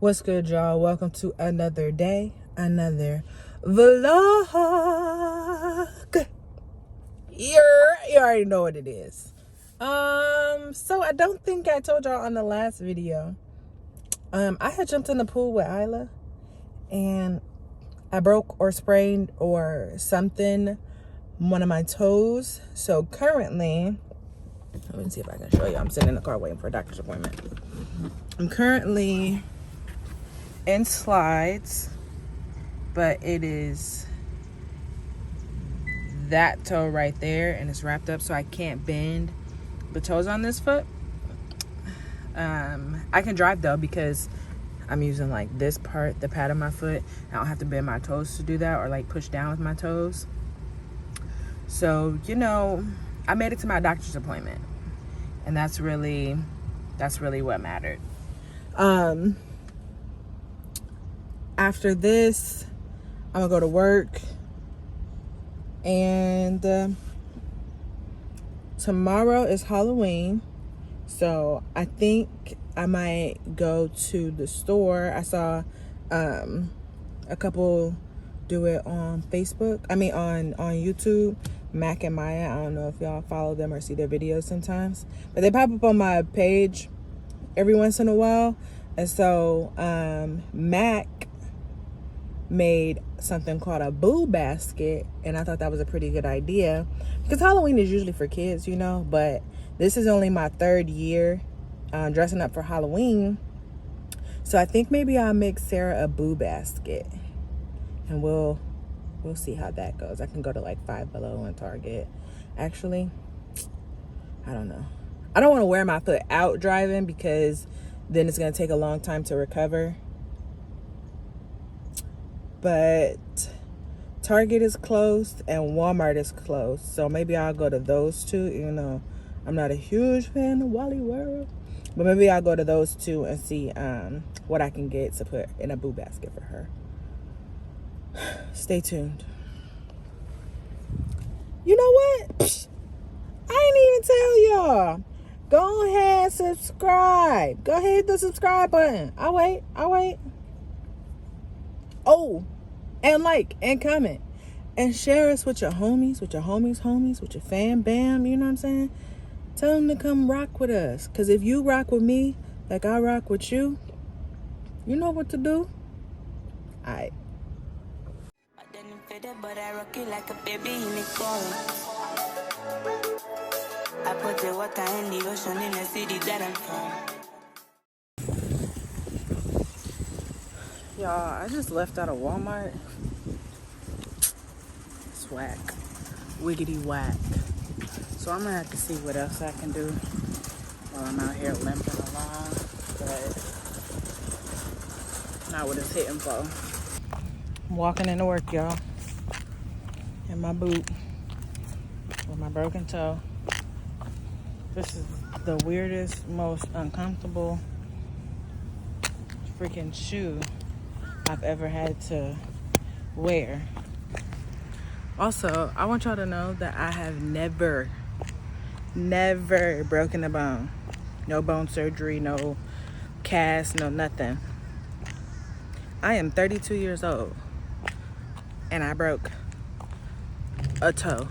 What's good, y'all? Welcome to another day, another vlog. You already know what it is. So I don't think I told y'all on the last video. I had jumped in the pool with Isla and I broke or sprained or something one of my toes. So currently, let me see if I can show you. I'm sitting in the car waiting for a doctor's appointment. I'm currently in slides, but it is that toe right there and it's wrapped up so I can't bend the toes on this foot. I can drive though because I'm using like this part, the pad of my foot. I don't have to bend my toes to do that or like push down with my toes. So, you know, I made it to my doctor's appointment and that's really what mattered. After this, I'm gonna go to work, and tomorrow is Halloween, so I think I might go to the store. I saw a couple do it on Facebook. I mean on YouTube. Mac and Maya. I don't know if y'all follow them or see their videos sometimes, but they pop up on my page every once in a while. And so Mac made something called a boo basket, and I thought that was a pretty good idea because Halloween is usually for kids, you know, but this is only my third year dressing up for Halloween, so I think maybe I'll make Sarah a boo basket, and we'll see how that goes. I can go to like Five Below and Target. Actually, I don't know. I don't want to wear my foot out driving because then it's going to take a long time to recover. But Target is closed and Walmart is closed. So maybe I'll go to those two, even though I'm not a huge fan of Wally World. But maybe I'll go to those two and see what I can get to put in a boo basket for her. Stay tuned. You know what? I ain't even tell y'all. Go ahead, subscribe. Go ahead, hit the subscribe button. I'll wait. Oh, and like and comment and share us with your homies, with your fam bam, you know what I'm saying? Tell them to come rock with us, because if you rock with me like I rock with you, you know what to do. Alright. But I rock it like a baby in the car. I put the water in the ocean in the city that I'm from. Y'all, I just left out of Walmart. It's whack. Wiggity whack. So I'm gonna have to see what else I can do while I'm out here limping along. But not what it's hitting for. I'm walking into work, y'all. In my boot. With my broken toe. This is the weirdest, most uncomfortable freaking shoe I've ever had to wear. Also, I want y'all to know that I have never broken a bone. No bone surgery, no cast, no nothing. I am 32 years old and I broke a toe.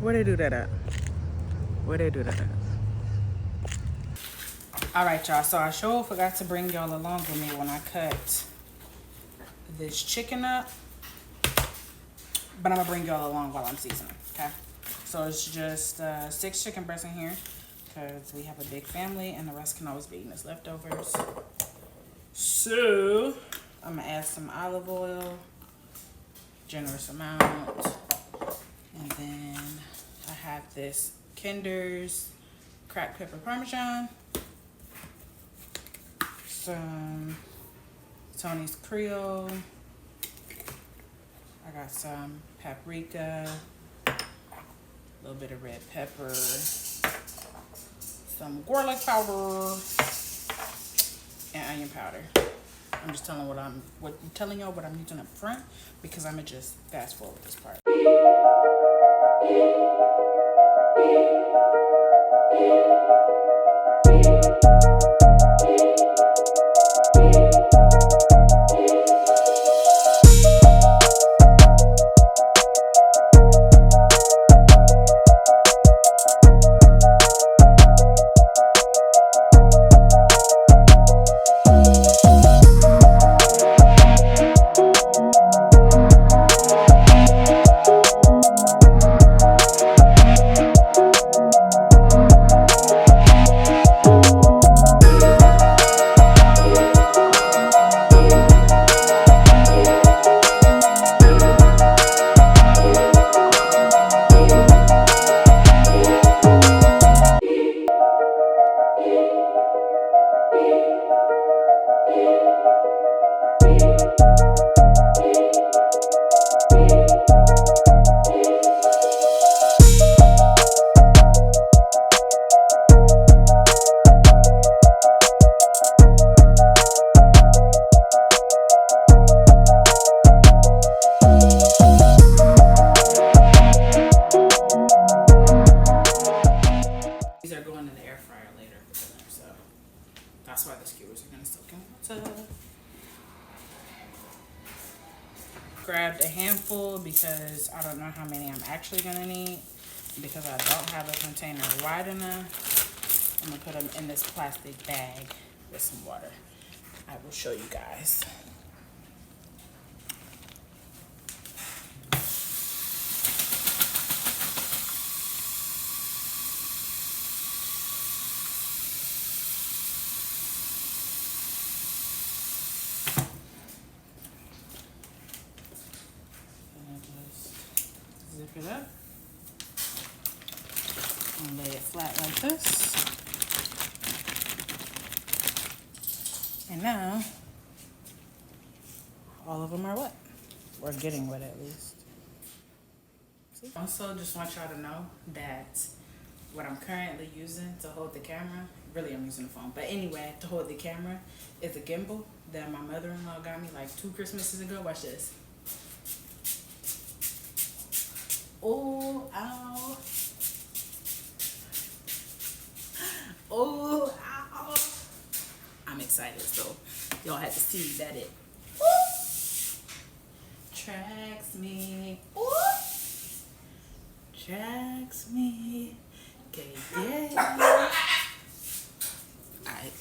Where they do that at? All right, y'all. So I sure forgot to bring y'all along with me when I cut this chicken up. But I'm going to bring y'all along while I'm seasoning, okay? So it's just 6 chicken breasts in here because we have a big family and the rest can always be eaten as leftovers. So I'm going to add some olive oil, generous amount. And then I have this Kinder's cracked pepper Parmesan, some Tony's Creole, I got some paprika, a little bit of red pepper, some garlic powder, and onion powder. I'm just telling telling y'all what I'm using up front because I'm gonna just fast forward this part. These are going in the air fryer later for dinner, so that's why the skewers are gonna soak in water. Grabbed a handful because I don't know how many I'm actually gonna need, because I don't have a container wide enough. I'm gonna put them in this plastic bag with some water. I will show you guys. Zip it up and lay it flat like this. And now all of them are wet, or getting wet at least. Also, just want y'all to know that what I'm currently using to hold the camera, really I'm using the phone, but anyway, to hold the camera is a gimbal that my mother-in-law got me like 2 Christmases ago. Watch this. Oh, ow. Oh, ow. I'm excited, so y'all had to see that it tracks me. Tracks me. Okay, yeah. Alright.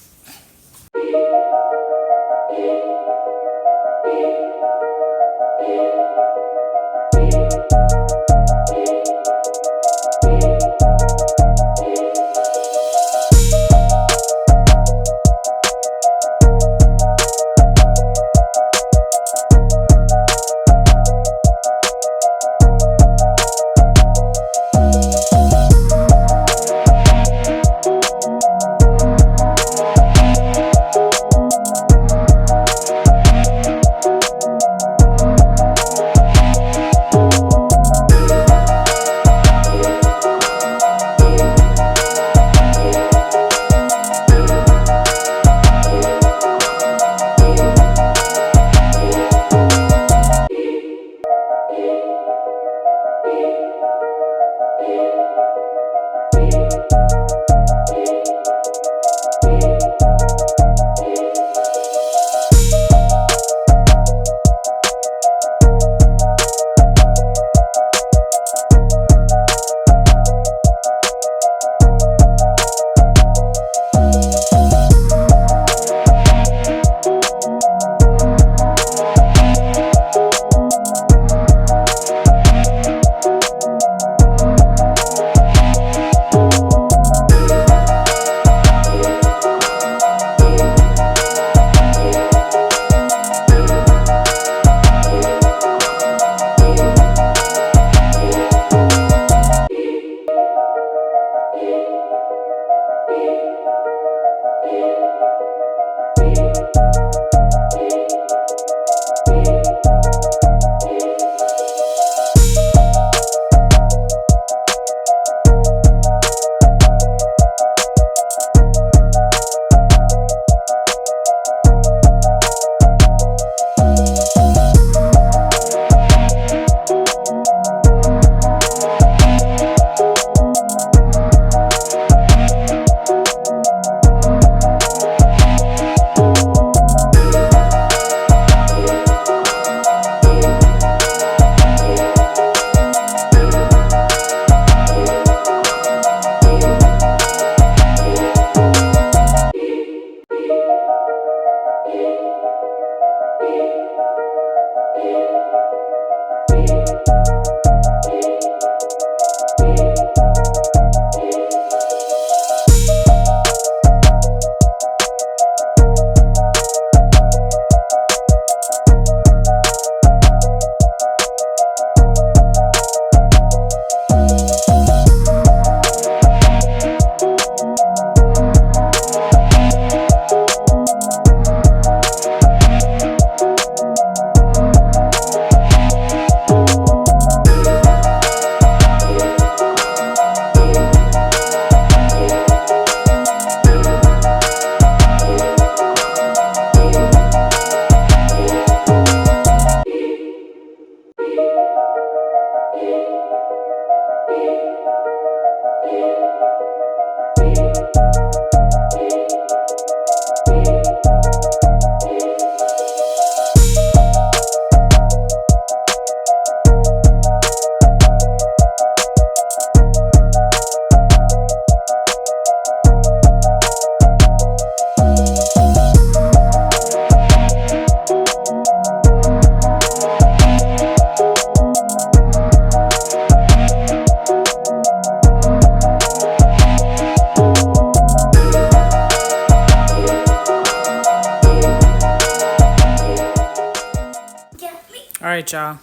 right, y'all.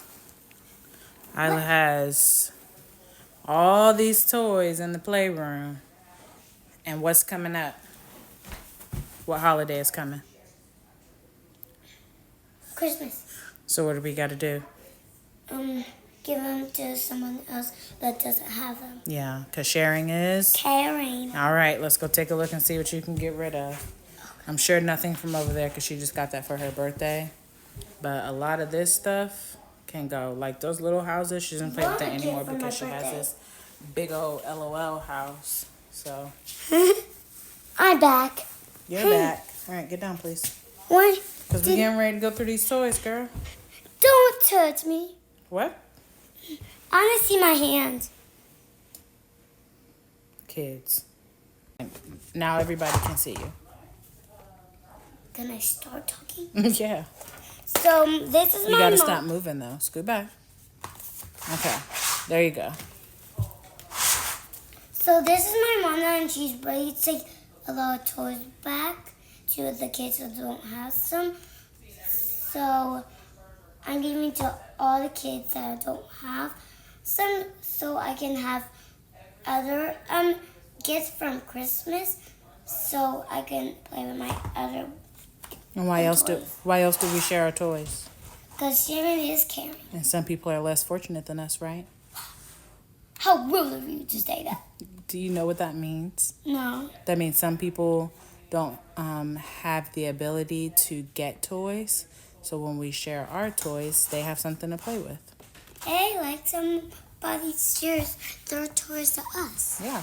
Isla has all these toys in the playroom. And what's coming up? What holiday is coming? Christmas. So what do we got to do? Give them to someone else that doesn't have them. Yeah, because sharing is... Caring. All right, let's go take a look and see what you can get rid of. I'm sure nothing from over there because she just got that for her birthday. But a lot of this stuff can go. Like those little houses, she doesn't play with that anymore because she has this big old LOL house. So... I'm back. You're back. All right, get down, please. What? Because we're getting ready to go through these toys, girl. Don't touch me. What? I want to see my hand. Kids. Now everybody can see you. Can I start talking? Yeah. So this is You my gotta mom. stop moving though. Scoot back. Okay. There you go. So this is my mom now, and she's ready to take a lot of toys back to the kids who don't have some. So I'm giving to all the kids that don't have some, so I can have other gifts from Christmas, so I can play with my other. And why else do we share our toys? Because sharing is caring. And some people are less fortunate than us, right? How rude of you to say that. Do you know what that means? No. That means some people don't have the ability to get toys. So when we share our toys, they have something to play with. Hey, like somebody shares their toys to us. Yeah.